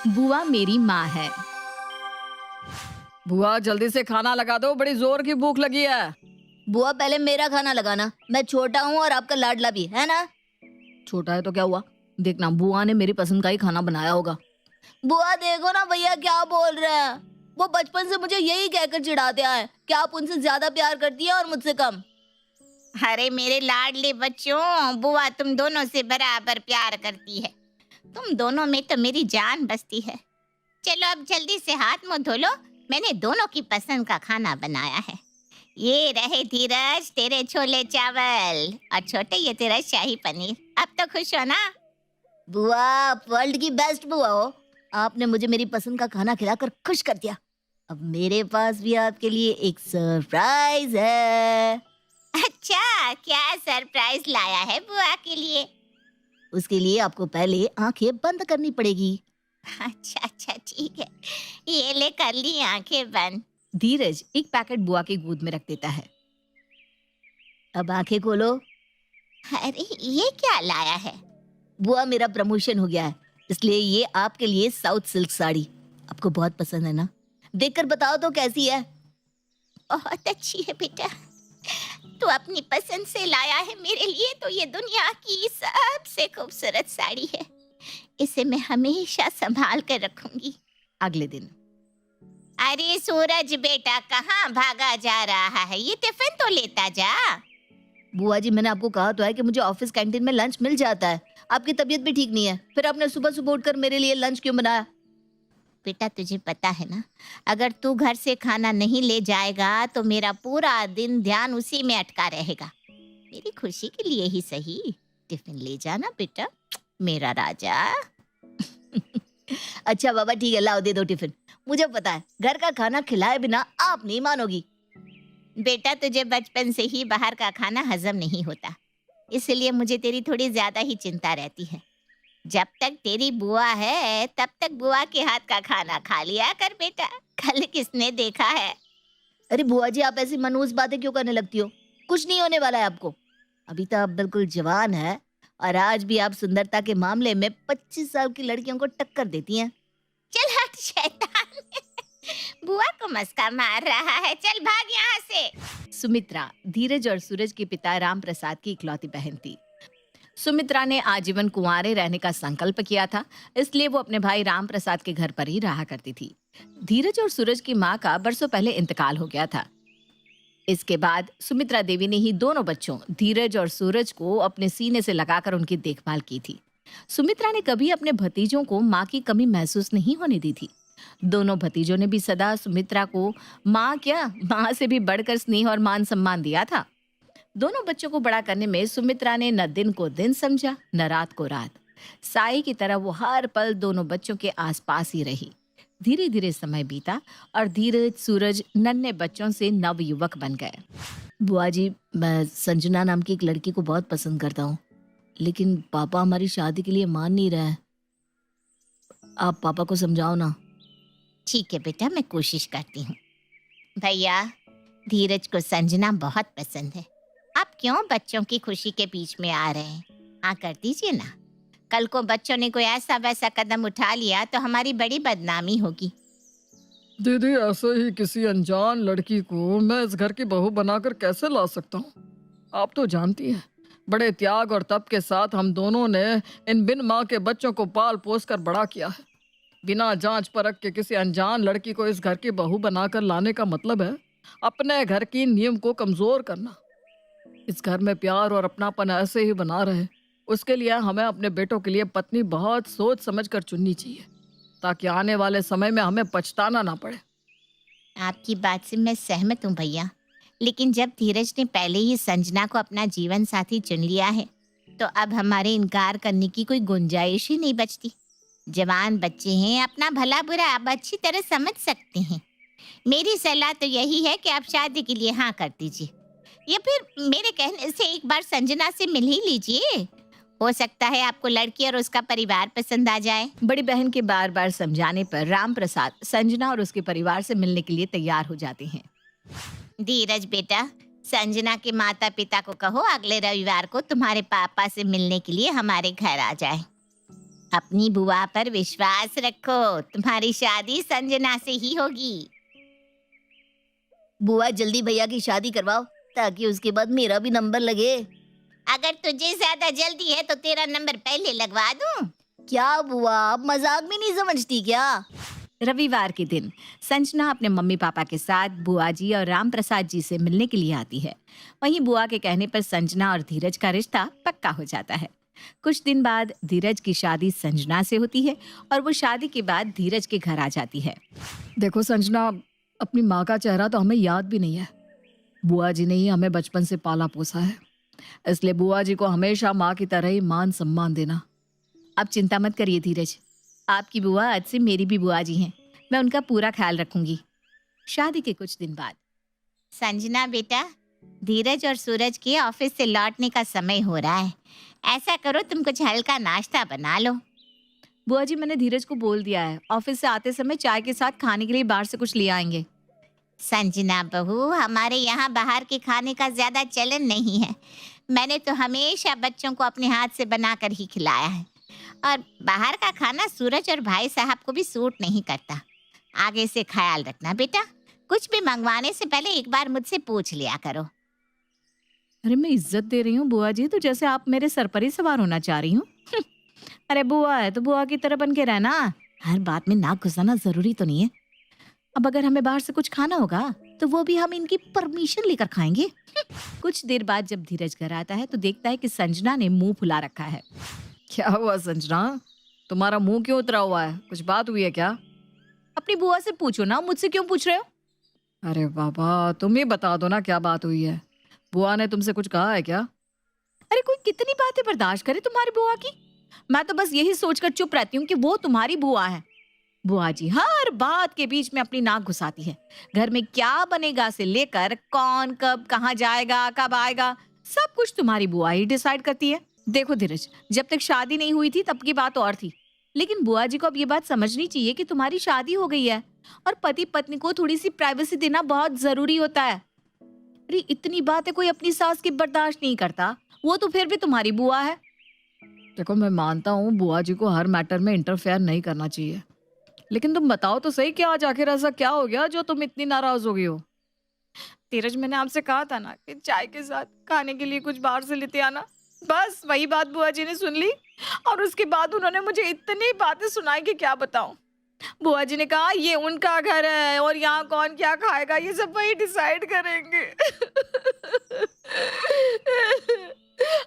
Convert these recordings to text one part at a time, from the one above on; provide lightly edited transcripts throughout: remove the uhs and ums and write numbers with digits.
बुआ मेरी माँ है। बुआ जल्दी से खाना लगा दो, बड़ी जोर की भूख लगी है। बुआ पहले मेरा खाना लगाना, मैं छोटा हूँ और आपका लाडला भी है ना। छोटा है तो क्या हुआ, देखना बुआ ने मेरी पसंद का ही खाना बनाया होगा। बुआ देखो ना भैया क्या बोल रहे हैं। वो बचपन से मुझे यही कहकर चिढ़ाते आए कि आप उनसे ज्यादा प्यार करती हैं और मुझसे कम। अरे मेरे लाडले बच्चों, बुआ तुम दोनों से बराबर प्यार करती है। तुम दोनों में तो मेरी जान बसती है। चलो अब जल्दी से हाथ मुंह धो लो, मैंने दोनों की पसंद का खाना बनाया है। ये रहे धीरज तेरे छोले चावल, और छोटे ये तेरा शाही पनीर। अब तो खुश हो ना? बुआ आप वर्ल्ड की बेस्ट बुआ हो। आपने मुझे मेरी पसंद का खाना खिलाकर खुश कर दिया। अब मेरे पास भी आपके लिए एक सरप्राइज है। अच्छा, क्या सरप्राइज लाया है बुआ के लिए? उसके लिए आपको पहले आंखें बंद करनी पड़ेगी। अच्छा ठीक है, ये ले कर ली आंखें बंद। धीरज एक पैकेट बुआ की गोद में रख देता है। अब आंखें खोलो। अरे ये क्या लाया है? बुआ मेरा प्रमोशन हो गया है, इसलिए ये आपके लिए साउथ सिल्क साड़ी। आपको बहुत पसंद है ना? देखकर बताओ तो कैसी है। बहुत अच्छी है बेटा, तू अपनी पसंद से लाया है मेरे लिए तो ये दुनिया की सबसे खूबसूरत साड़ी है। इसे मैं हमेशा संभाल कर रखूंगी। अगले दिन। अरे सूरज बेटा, कहाँ भागा जा रहा है? ये टिफिन तो लेता जा। बुआ जी मैंने आपको कहा तो है कि मुझे ऑफिस कैंटीन में लंच मिल जाता है। आपकी तबीयत भी ठीक नहीं है, फिर आपने सुबह सुबह उठकर मेरे लिए लंच क्यों बनाया? बेटा तुझे पता है ना, अगर तू घर से खाना नहीं ले जाएगा तो मेरा पूरा दिन ध्यान उसी में अटका रहेगा। मेरी खुशी के लिए ही सही, टिफिन ले जाना बेटा, मेरा राजा। अच्छा बाबा ठीक है, लाओ दे दो टिफिन। मुझे पता है घर का खाना खिलाए बिना आप नहीं मानोगी। बेटा तुझे बचपन से ही बाहर का खाना हजम नहीं होता, इसलिए मुझे तेरी थोड़ी ज्यादा ही चिंता रहती है। जब तक तेरी बुआ है तब तक बुआ के हाथ का खाना खा लिया कर बेटा। कल किसने देखा है? अरे बुआ जी आप ऐसी मनहूस बातें क्यों करने लगती हो? कुछ नहीं होने वाला है आपको। अभी तो आप बिल्कुल जवान है और आज भी आप सुंदरता के मामले में 25 साल की लड़कियों को टक्कर देती हैं। चल हट शैतान। बुआ को मस्का मार रहा है, चल भाग यहाँ से। सुमित्रा धीरज और सूरज के पिता राम प्रसाद की इकलौती बहन थी। सुमित्रा ने आजीवन कुंवारे रहने का संकल्प किया था, इसलिए वो अपने भाई राम प्रसाद के घर पर ही रहा करती थी। धीरज और सूरज की माँ का बरसों पहले इंतकाल हो गया था। इसके बाद सुमित्रा देवी ने ही दोनों बच्चों धीरज और सूरज को अपने सीने से लगाकर उनकी देखभाल की थी। सुमित्रा ने कभी अपने भतीजों को माँ की कमी महसूस नहीं होने दी थी। दोनों भतीजों ने भी सदा सुमित्रा को माँ से भी बढ़कर स्नेह और मान सम्मान दिया था। दोनों बच्चों को बड़ा करने में सुमित्रा ने न दिन को दिन समझा, न रात को रात। साई की तरह वो हर पल दोनों बच्चों के आसपास ही रही। धीरे धीरे समय बीता और धीरज सूरज नन्हे बच्चों से नव युवक बन गए। बुआ जी मैं संजना नाम की एक लड़की को बहुत पसंद करता हूँ, लेकिन पापा हमारी शादी के लिए मान नहीं रहे हैं। आप पापा को समझाओ ना। ठीक है बेटा, मैं कोशिश करती हूँ। भैया धीरज को संजना बहुत पसंद है, आप क्यों बच्चों की खुशी के बीच में आ रहे हैं? हाँ कर दीजिए ना। कल को बच्चों ने कोई ऐसा वैसा कदम उठा लिया तो हमारी बड़ी बदनामी होगी। दीदी ऐसे ही किसी अनजान लड़की को मैं इस घर की बहू बनाकर कैसे ला सकता हूँ? आप तो जानती हैं बड़े त्याग और तप के साथ हम दोनों ने इन बिन माँ के बच्चों को पाल पोस कर बड़ा किया है। बिना जांच परख के किसी अनजान लड़की को इस घर की बहू बनाकर लाने का मतलब है अपने घर की नियम को कमजोर करना। इस घर में प्यार और अपनापन ऐसे ही बना रहे, उसके लिए हमें अपने बेटों के लिए पत्नी बहुत सोच समझ कर चुननी चाहिए, ताकि आने वाले समय में हमें पछताना ना पड़े। आपकी बात से मैं सहमत हूँ भैया, लेकिन जब धीरज ने पहले ही संजना को अपना जीवन साथी चुन लिया है तो अब हमारे इनकार करने की कोई गुंजाइश ही नहीं बचती। जवान बच्चे हैं, अपना भला बुरा आप अच्छी तरह समझ सकते हैं। मेरी सलाह तो यही है कि आप शादी के लिए हाँ कर दीजिए, या फिर मेरे कहने से एक बार संजना से मिल ही लीजिए। हो सकता है आपको लड़की और उसका परिवार पसंद आ जाए। बड़ी बहन के बार बार समझाने पर राम प्रसाद संजना और उसके परिवार से मिलने के लिए तैयार हो जाते हैं। धीरज बेटा, संजना के माता पिता को कहो अगले रविवार को तुम्हारे पापा से मिलने के लिए हमारे घर आ जाए। अपनी बुआ पर विश्वास रखो, तुम्हारी शादी संजना से ही होगी। बुआ जल्दी भैया की शादी करवाओ ताकि उसके बाद मेरा भी नंबर लगे। अगर तुझे ज्यादा जल्दी है तो तेरा नंबर पहले लगवा दूं। क्या बुआ, आप मजाक भी नहीं समझती क्या? रविवार के दिन संजना अपने मम्मी पापा के साथ बुआ जी और राम प्रसाद जी से मिलने के लिए आती है। वहीं बुआ के कहने पर संजना और धीरज का रिश्ता पक्का हो जाता है। कुछ दिन बाद धीरज की शादी संजना से होती है और वो शादी के बाद धीरज के घर आ जाती है। देखो संजना, अपनी माँ का चेहरा तो हमें याद भी नहीं है। बुआ जी ने ही हमें बचपन से पाला पोसा है, इसलिए बुआ जी को हमेशा माँ की तरह ही मान सम्मान देना। आप चिंता मत करिए धीरज, आपकी बुआ आज से मेरी भी बुआ जी हैं। मैं उनका पूरा ख्याल रखूंगी। शादी के कुछ दिन बाद संजना बेटा, धीरज और सूरज के ऑफिस से लौटने का समय हो रहा है। ऐसा करो, तुम कुछ हल्का नाश्ता बना लो। बुआ जी, मैंने धीरज को बोल दिया है, ऑफिस से आते समय चाय के साथ खाने के लिए बाहर से कुछ ले आएंगे। संजना बहू, हमारे यहाँ बाहर के खाने का ज्यादा चलन नहीं है। मैंने तो हमेशा बच्चों को अपने हाथ से बनाकर ही खिलाया है, और बाहर का खाना सूरज और भाई साहब को भी सूट नहीं करता। आगे से ख्याल रखना बेटा, कुछ भी मंगवाने से पहले एक बार मुझसे पूछ लिया करो। अरे मैं इज्जत दे रही हूँ बुआ जी, तो जैसे आप मेरे सर पर ही सवार होना चाह रही हूँ। अरे बुआ है तो बुआ की तरह बन के रहना, हर बात में नाक घुसाना जरूरी तो नहीं है। अब अगर हमें बाहर से कुछ खाना होगा तो वो भी हम इनकी परमिशन लेकर खाएंगे। कुछ देर बाद जब धीरज घर आता है तो देखता है कि संजना ने मुंह फुला रखा है। क्या हुआ संजना, तुम्हारा मुंह क्यों उतरा हुआ है? कुछ बात हुई है क्या? अपनी बुआ से पूछो ना, मुझसे क्यों पूछ रहे हो? अरे बाबा, तुम ही बता दो ना क्या बात हुई है। बुआ ने तुमसे कुछ कहा है क्या? अरे कोई कितनी बातें बर्दाश्त करे तुम्हारी बुआ की। मैं तो बस यही सोचकर चुप रहती हूँ कि वो तुम्हारी बुआ है। बुआ जी हर बात के बीच में अपनी नाक घुसाती है। घर में क्या बनेगा से लेकर कौन कब कहाँ जाएगा कब आएगा, सब कुछ तुम्हारी बुआ ही डिसाइड करती है। देखो धीरज, जब तक शादी नहीं हुई थी तब की बात और थी, लेकिन बुआ जी को अब ये बात समझनी चाहिए कि तुम्हारी शादी हो गई है और पति पत्नी को थोड़ी सी प्राइवेसी देना बहुत जरूरी होता है। अरे इतनी बातें कोई अपनी सास की बर्दाश्त नहीं करता, वो तो फिर भी तुम्हारी बुआ है। देखो, मैं मानता हूँ बुआ जी को हर मैटर में इंटरफेयर नहीं करना चाहिए, लेकिन तुम बताओ तो सही, क्या आज आखिर ऐसा क्या हो गया जो तुम इतनी नाराज हो गई हो? धीरज, मैंने आपसे कहा था ना कि चाय के साथ खाने के लिए कुछ बाहर से लेते आना। बस वही बात बुआ जी ने सुन ली और उसके बाद उन्होंने मुझे इतनी बातें सुनाई कि क्या बताऊं। बुआ जी ने कहा ये उनका घर है और यहाँ कौन क्या खाएगा ये सब वही डिसाइड करेंगे।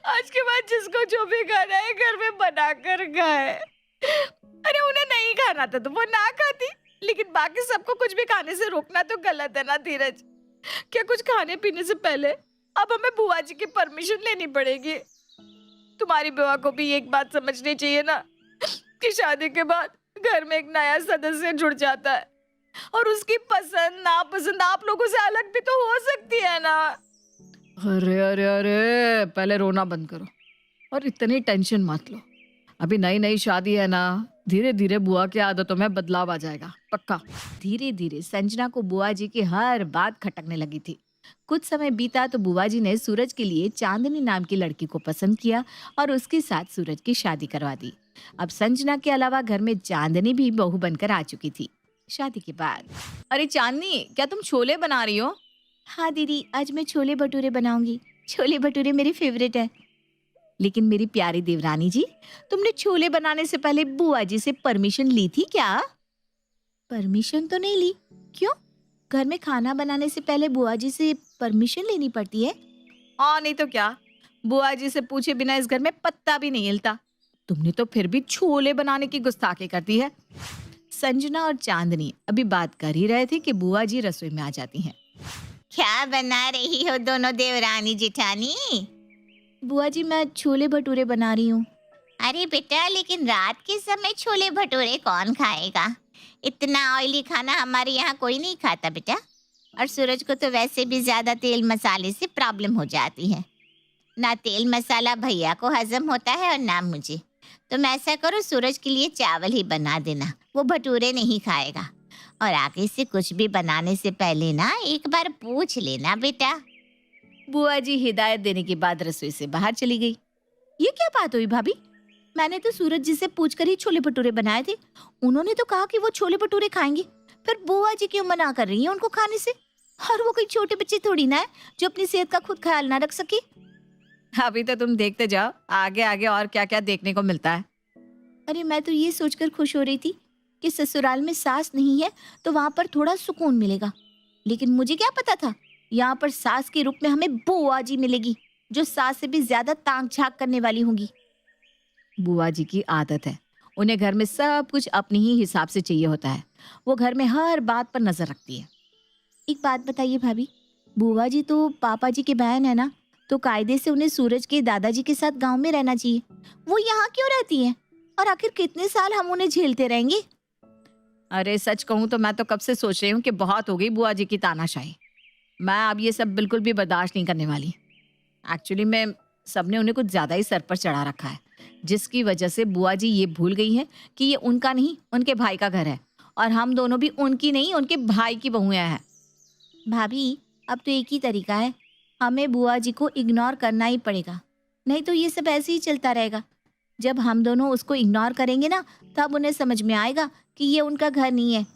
आज के बाद जिसको जो भी खाना है घर में बना कर खाए। अरे उन्हें नहीं खाना था तो वो ना खाती, लेकिन बाकी सबको कुछ भी खाने से रोकना तो गलत है ना धीरज। क्या कुछ खाने पीने से पहले अब हमें बुआ जी की परमिशन लेनी पड़ेगी? तुम्हारी बुआ को भी एक बात समझनी चाहिए ना कि शादी के बाद घर में एक नया सदस्य जुड़ जाता है और उसकी पसंद नापसंद आप लोगों से अलग भी तो हो सकती है ना। अरे अरे अरे, पहले रोना बंद करो और इतनी टेंशन मत लो। अभी नई नई शादी है ना, धीरे धीरे बुआ की आदतों में बदलाव आ जाएगा, पक्का। धीरे धीरे संजना को बुआ जी की हर बात खटकने लगी थी। कुछ समय बीता तो बुआ जी ने सूरज के लिए चांदनी नाम की लड़की को पसंद किया और उसके साथ सूरज की शादी करवा दी। अब संजना के अलावा घर में चांदनी भी बहू बनकर आ चुकी थी। शादी के बाद, अरे चांदनी, क्या तुम छोले बना रही हो? हाँ दीदी, आज मैं छोले भटूरे बनाऊंगी। छोले भटूरे मेरी फेवरेट है। लेकिन मेरी प्यारी देवरानी जी, तुमने छोले बनाने से पहले बुआ जी से परमिशन ली थी क्या? परमिशन तो नहीं ली। क्यों? घर में खाना बनाने से पहले बुआ जी से परमिशन लेनी पड़ती है? हाँ नहीं तो क्या, बुआ जी से पूछे बिना इस घर में पत्ता भी नहीं हिलता। तुमने तो फिर भी छोले बनाने की गुस्ताखी कर दी है। संजना और चांदनी अभी बात कर ही रहे थे कि बुआ जी रसोई में आ जाती हैं। क्या बना रही हो दोनों देवरानी जेठानी? बुआ जी, मैं छोले भटूरे बना रही हूँ। अरे बेटा, लेकिन रात के समय छोले भटूरे कौन खाएगा? इतना ऑयली खाना हमारे यहाँ कोई नहीं खाता बेटा। और सूरज को तो वैसे भी ज्यादा तेल मसाले से प्रॉब्लम हो जाती है। ना तेल मसाला भैया को हजम होता है और ना मुझे। तुम ऐसा करो, सूरज के लिए चावल ही बना देना, वो भटूरे नहीं खाएगा। और आगे से कुछ भी बनाने से पहले ना एक बार पूछ लेना बेटा। बुआ जी हिदायत देने के बाद रसोई से बाहर चली गई। ये क्या बात हुई भाभी? मैंने तो सूरज जी से पूछकर ही छोले भटूरे बनाए थे। उन्होंने तो कहा कि वो छोले भटूरे खाएंगे। फिर बुआ जी क्यों मना कर रही है उनको खाने से? और वो कोई छोटे बच्चे थोड़ी ना है जो अपनी सेहत का खुद ख्याल ना रख सके। अभी तो तुम देखते जाओ, आगे आगे और क्या क्या देखने को मिलता है। अरे मैं तो ये सोचकर खुश हो रही थी कि ससुराल में सास नहीं है तो वहां पर थोड़ा सुकून मिलेगा। लेकिन मुझे क्या पता था यहाँ पर सास के रूप में हमें बुआ जी मिलेगी, जो सास से भी ज्यादा ताक झाक करने वाली होंगी। बुआ जी की आदत है, उन्हें घर में सब कुछ अपने ही हिसाब से चाहिए होता है। वो घर में हर बात पर नजर रखती है। एक बात बताइए भाभी, बुआ जी तो पापा जी की बहन है ना, तो कायदे से उन्हें सूरज के दादाजी के साथ गांव में रहना चाहिए। वो यहाँ क्यों रहती हैं? और आखिर कितने साल हम उन्हें झेलते रहेंगे? अरे सच कहूँ तो मैं तो कब से सोच रही हूँ कि बहुत हो गई बुआ जी की तानाशाही। मैं अब ये सब बिल्कुल भी बर्दाश्त नहीं करने वाली। एक्चुअली में सबने उन्हें कुछ ज्यादा ही सर पर चढ़ा रखा है, जिसकी वजह से बुआ जी ये भूल गई है कि ये उनका नहीं, उनके भाई का घर है, और हम दोनों भी उनकी नहीं, उनके भाई की बहुएं हैं। भाभी अब तो एक ही तरीका है, हमें बुआ जी को इग्नोर करना ही पड़ेगा, नहीं तो ये सब ऐसे ही चलता रहेगा। जब हम दोनों उसको इग्नोर करेंगे ना, तब उन्हें समझ में आएगा कि ये उनका घर नहीं है।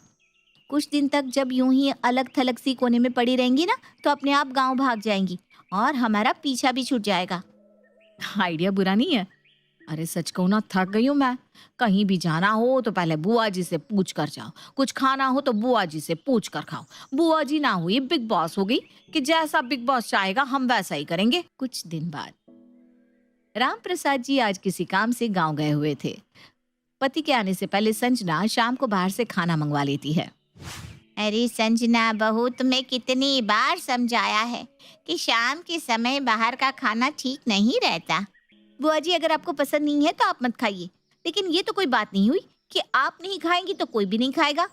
कुछ दिन तक जब यूं ही अलग थलग सी कोने में पड़ी रहेंगी ना, तो अपने आप गांव भाग जाएंगी और हमारा पीछा भी छूट जाएगा। आइडिया बुरा नहीं है। अरे सच कहूँ ना, थक गई हूँ मैं। कहीं भी जाना हो तो पहले बुआ जी से पूछ कर जाओ, कुछ खाना हो तो बुआ जी से पूछ कर खाओ। बुआ जी ना हुई बिग बॉस हो गई कि जैसा बिग बॉस चाहेगा हम वैसा ही करेंगे। कुछ दिन बाद राम प्रसाद जी आज किसी काम से गांव गए हुए थे। पति के आने से पहले संजना शाम को बाहर से खाना मंगवा लेती है। अरे संजना बहू, तुम्हें कितनी बार समझाया है कि शाम के समय बाहर का खाना ठीक नहीं रहता। बुआ जी अगर आपको पसंद नहीं है तो आप मत खाइए, लेकिन ये तो कोई बात नहीं हुई कि आप नहीं खाएंगी तो कोई भी नहीं खाएगा।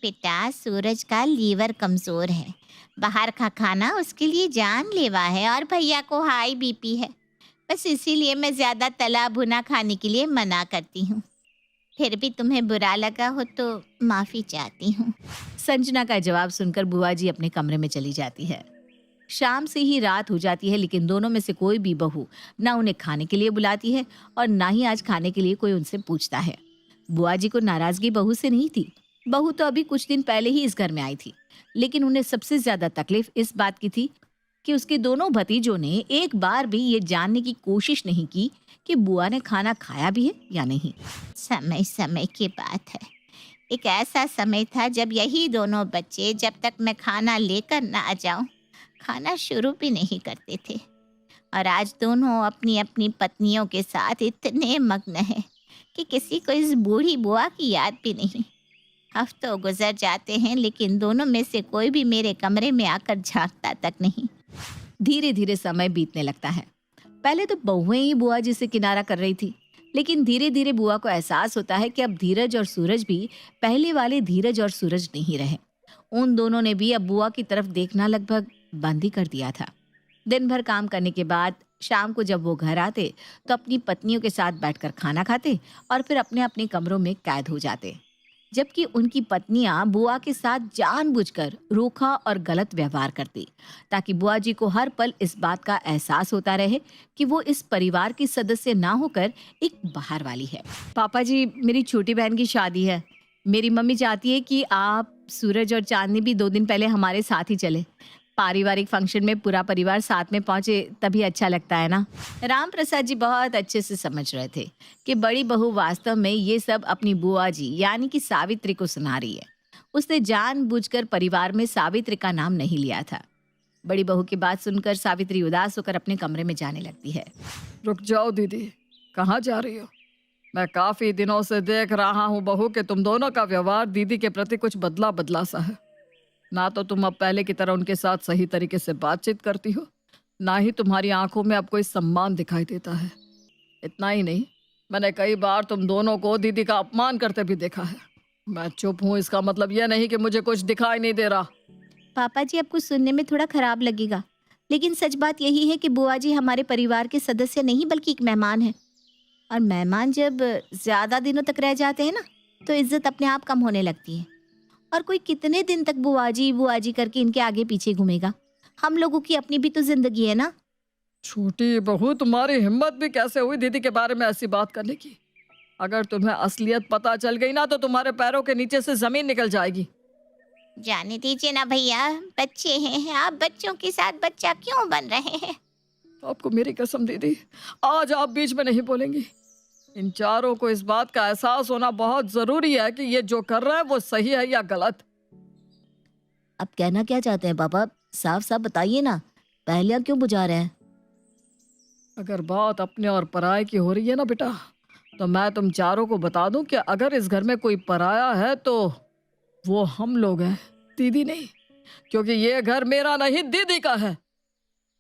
बेटा, सूरज का लीवर कमजोर है, बाहर का खाना उसके लिए जानलेवा है, और भैया को हाई बीपी है। बस इसीलिए मैं ज्यादा तला भुना खाने के लिए मना करती हूँ। फिर भी तुम्हें बुरा लगा हो तो माफी चाहती हूँ। संजना का जवाब सुनकर बुआ जी अपने कमरे में चली जाती है। शाम से ही रात हो जाती है, लेकिन दोनों में से कोई भी बहू ना उन्हें खाने के लिए बुलाती है और ना ही आज खाने के लिए कोई उनसे पूछता है। बुआ जी को नाराजगी बहू से नहीं थी। बहू तो अभी कुछ दिन पहले ही इस घर में आई थी, लेकिन उन्हें सबसे ज्यादा तकलीफ इस बात की थी कि उसके दोनों भतीजों ने एक बार भी ये जानने की कोशिश नहीं की कि बुआ ने खाना खाया भी है या नहीं। समय समय की बात है। एक ऐसा समय था जब यही दोनों बच्चे, जब तक मैं खाना लेकर ना आ जाऊं, खाना शुरू भी नहीं करते थे। और आज दोनों अपनी अपनी पत्नियों के साथ इतने मग्न हैं कि किसी को इस बूढ़ी बुआ की याद भी नहीं। हफ्तों गुजर जाते हैं, लेकिन दोनों में से कोई भी मेरे कमरे में आकर झांकता तक नहीं। धीरे धीरे समय बीतने लगता है। पहले तो बहुएं ही बुआ जी से किनारा कर रही थी, लेकिन धीरे धीरे बुआ को एहसास होता है कि अब धीरज और सूरज भी पहले वाले धीरज और सूरज नहीं रहे। उन दोनों ने भी अब बुआ की तरफ देखना लगभग बंद ही कर दिया था। दिन भर काम करने के बाद शाम को जब वो घर आते तो अपनी पत्नियों के साथ बैठकर खाना खाते और फिर अपने अपने कमरों में कैद हो जाते, जबकि उनकी पत्नियां बुआ के साथ जानबूझकर रूखा और गलत व्यवहार करती, ताकि बुआ जी को हर पल इस बात का एहसास होता रहे कि वो इस परिवार की सदस्य ना होकर एक बाहर वाली है। पापा जी, मेरी छोटी बहन की शादी है। मेरी मम्मी चाहती है कि आप, सूरज और चांदनी भी 2 दिन पहले हमारे साथ ही चले। पारिवारिक फंक्शन में पूरा परिवार साथ में पहुंचे तभी अच्छा लगता है ना। राम प्रसाद जी बहुत अच्छे से समझ रहे थे कि बड़ी बहू वास्तव में ये सब अपनी बुआ जी यानी कि सावित्री को सुना रही है। उसने जानबूझकर परिवार में सावित्री का नाम नहीं लिया था। बड़ी बहू की बात सुनकर सावित्री उदास होकर अपने कमरे में जाने लगती है। रुक जाओ दीदी, कहाँ जा रही हो? मैं काफी दिनों से देख रहा हूँ बहू कि तुम दोनों का व्यवहार दीदी के प्रति कुछ बदला बदला सा है। ना तो तुम अब पहले की तरह उनके साथ सही तरीके से बातचीत करती हो, ना ही तुम्हारी आंखों में अब कोई सम्मान दिखाई देता है। इतना ही नहीं, मैंने कई बार तुम दोनों को दीदी का अपमान करते भी देखा है। मैं चुप हूँ, इसका मतलब यह नहीं कि मुझे कुछ दिखाई नहीं दे रहा। पापा जी, आपको सुनने में थोड़ा खराब लगेगा, लेकिन सच बात यही है कि बुआ जी हमारे परिवार के सदस्य नहीं बल्कि एक मेहमान है। और मेहमान जब ज्यादा दिनों तक रह जाते हैं ना, तो इज्जत अपने आप कम होने लगती है। और कोई कितने दिन तक बुआ जी करके इनके आगे पीछे घूमेगा? हम लोगों की अपनी भी तो जिंदगी है ना। छोटी बहू, तुम्हारी हिम्मत भी कैसे हुई दीदी के बारे में ऐसी बात करने की? अगर तुम्हें असलियत पता चल गई ना तो तुम्हारे पैरों के नीचे से जमीन निकल जाएगी। जाने दीजिए ना भैया, बच्चे हैं, आप बच्चों के साथ बच्चा क्यों बन रहे हैं? आपको मेरी कसम दीदी, आज आप बीच में नहीं बोलेंगी। इन चारों को इस बात का एहसास होना बहुत जरूरी है कि ये जो कर रहे हैं वो सही है या गलत। आप कहना क्या चाहते हैं पापा? साफ साफ बताइए ना, पहले क्यों बुझा रहे हैं? अगर बात अपने और पराये की हो रही है ना बेटा, तो मैं तुम चारों को बता दूं कि अगर इस घर में कोई पराया है तो वो हम लोग हैं, दीदी नहीं। क्योंकि ये घर मेरा नहीं, दीदी का है।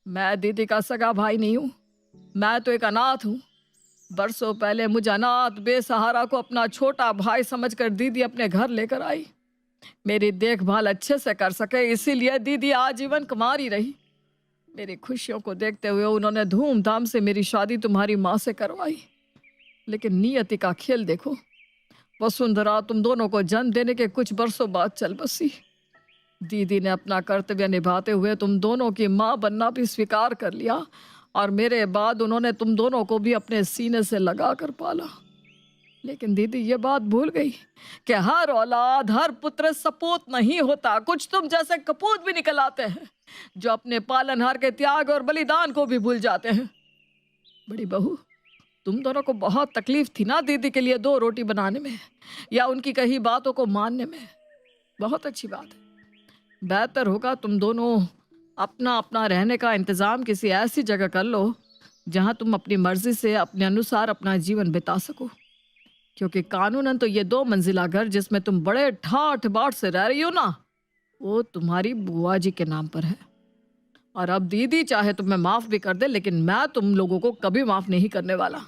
मैं दीदी का सगा भाई नहीं हूं, मैं तो एक अनाथ हूं। बरसों पहले मुझे अनाथ बेसहारा को अपना छोटा भाई समझकर दीदी अपने घर लेकर आई। मेरी देखभाल अच्छे से कर सके इसीलिए दीदी आजीवन कुंवारी रही। मेरी खुशियों को देखते हुए उन्होंने धूमधाम से मेरी शादी तुम्हारी माँ से करवाई। लेकिन नियति का खेल देखो, वसुंधरा तुम दोनों को जन्म देने के कुछ बरसों बाद चल बसी। दीदी ने अपना कर्तव्य निभाते हुए तुम दोनों की माँ बनना भी स्वीकार कर लिया और मेरे बाद उन्होंने तुम दोनों को भी अपने सीने से लगा कर पाला। लेकिन दीदी ये बात भूल गई कि हर औलाद, हर पुत्र सपूत नहीं होता। कुछ तुम जैसे कपूत भी निकल आते हैं जो अपने पालनहार के त्याग और बलिदान को भी भूल जाते हैं। बड़ी बहू, तुम दोनों को बहुत तकलीफ थी ना दीदी के लिए 2 रोटी बनाने में या उनकी कही बातों को मानने में। बहुत अच्छी बात है। बेहतर होगा तुम दोनों अपना अपना रहने का इंतजाम किसी ऐसी जगह कर लो जहां तुम अपनी मर्जी से अपने अनुसार अपना जीवन बिता सको। क्योंकि कानूनन तो ये 2 मंजिला घर जिसमें तुम बड़े ठाठ बाट से रह रही हो ना, वो तुम्हारी बुआ जी के नाम पर है। और अब दीदी चाहे तुम्हें माफ भी कर दे, लेकिन मैं तुम लोगों को कभी माफ नहीं करने वाला।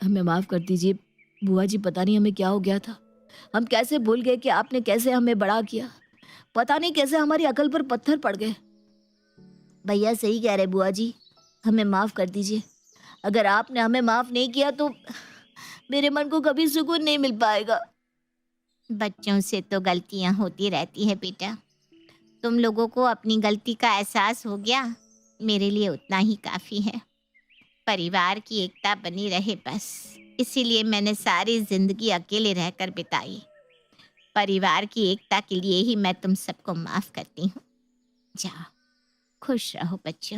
हमें माफ कर दीजिए बुआ जी, पता नहीं हमें क्या हो गया था। हम कैसे भूल गए कि आपने कैसे हमें बड़ा किया। पता नहीं कैसे हमारी अकल पर पत्थर पड़ गए। भैया सही कह रहे बुआ जी, हमें माफ कर दीजिए। अगर आपने हमें माफ नहीं किया तो मेरे मन को कभी सुकून नहीं मिल पाएगा। बच्चों से तो गलतियां होती रहती है बेटा। तुम लोगों को अपनी गलती का एहसास हो गया, मेरे लिए उतना ही काफ़ी है। परिवार की एकता बनी रहे बस, इसीलिए मैंने सारी जिंदगी अकेले रहकर बिताई। परिवार की एकता के लिए ही मैं तुम सबको माफ़ करती हूँ। जाओ, खुश रहो बच्चों।